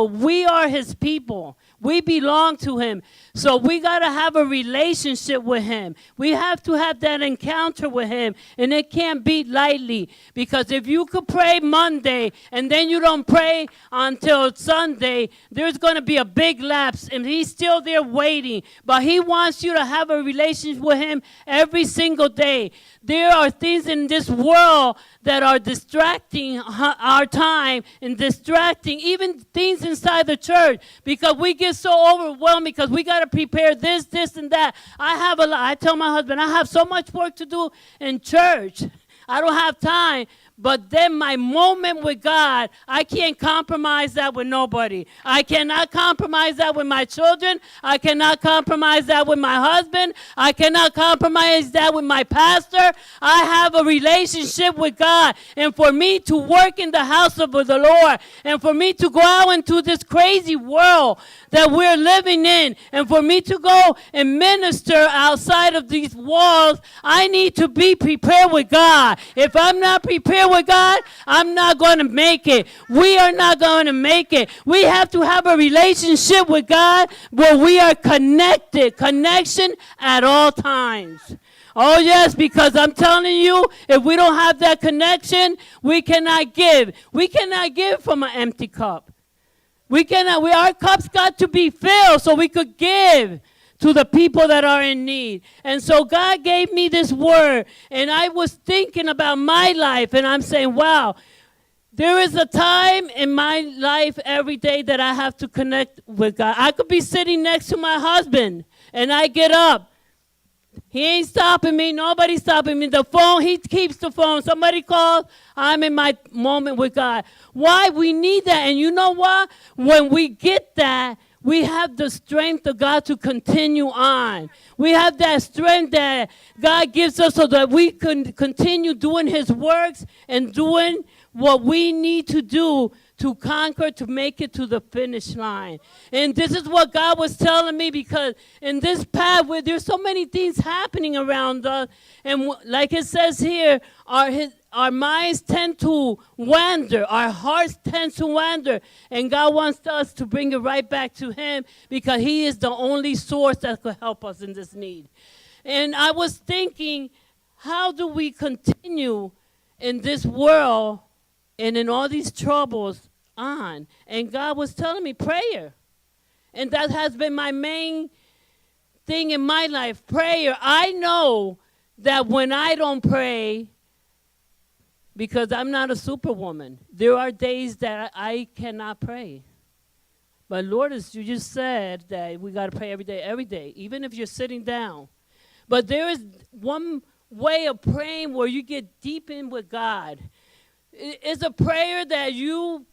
We are his people. We belong to him. So we got to have a relationship with him. We have to have that encounter with him. And it can't be lightly. Because if you could pray Monday and then you don't pray until Sunday, there's going to be a big lapse. And he's still there waiting. But he wants you to have a relationship with him every single day. There are things in this world that are distracting our time and distracting even things inside the church because we get so overwhelmed because we got to prepare this, and that. I tell my husband, I have so much work to do in church. I don't have time. But then my moment with God, I can't compromise that with nobody. I cannot compromise that with my children. I cannot compromise that with my husband. I cannot compromise that with my pastor. I have a relationship with God. And for me to work in the house of the Lord, and for me to go out into this crazy world that we're living in, and for me to go and minister outside of these walls, I need to be prepared with God. If I'm not prepared with God, I'm not going to make it. We are not going to make it. We have to have a relationship with God where we are connected, connection at all times. Oh, yes, because I'm telling you, if we don't have that connection, we cannot give. We cannot give from an empty cup. Our cups got to be filled so we could give to the people that are in need. And so God gave me this word, and I was thinking about my life, and I'm saying, wow, there is a time in my life every day that I have to connect with God. I could be sitting next to my husband, and I get up. He ain't stopping me. Nobody's stopping me. The phone, he keeps the phone. Somebody calls, I'm in my moment with God. Why? We need that. And you know what? When we get that, we have the strength of God to continue on. We have that strength that God gives us so that we can continue doing his works and doing what we need to do to conquer, to make it to the finish line. And this is what God was telling me, because in this path where there's so many things happening around us, and like it says here, our minds tend to wander. Our hearts tend to wander. And God wants us to bring it right back to him because he is the only source that could help us in this need. And I was thinking, how do we continue in this world and in all these troubles on? And God was telling me prayer. And that has been my main thing in my life, prayer. I know that when I don't pray, because I'm not a superwoman, there are days that I cannot pray. But Lord, as you just said, that we got to pray every day, even if you're sitting down. But there is one way of praying where you get deep in with God. It's a prayer that you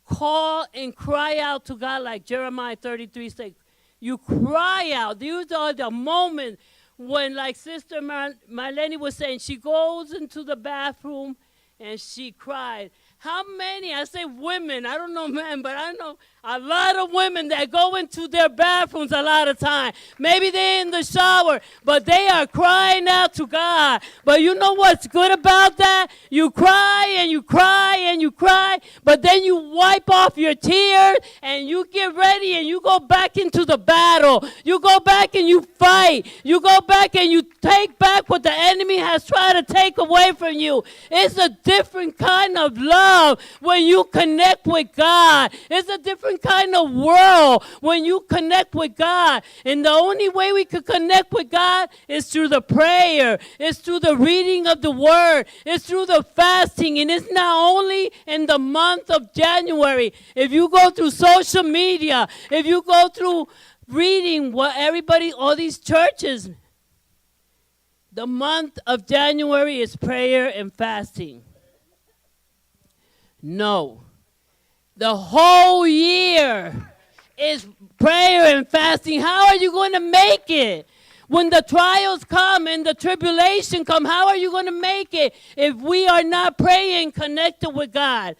call and cry out to God, like Jeremiah 33 says. You cry out. These are the moments when, like Sister Marlene was saying, she goes into the bathroom and she cried. How many, I say women, I don't know men, but I know a lot of women that go into their bathrooms a lot of time. Maybe they're in the shower, but they are crying out to God. But you know what's good about that? You cry and you cry and you cry, but then you wipe off your tears and you get ready and you go back into the battle. You go back and you fight. You go back and you take back what the enemy has tried to take away from you. It's a different kind of love when you connect with God. It's a different kind of world when you connect with God. And the only way we could connect with God is through the prayer. It's through the reading of the word. It's through the fasting. And it's not only in the month of January. If you go through social media, if you go through reading what all these churches, the month of January is prayer and fasting. No. The whole year is prayer and fasting. How are you going to make it? When the trials come and the tribulation come, how are you going to make it if we are not praying connected with God?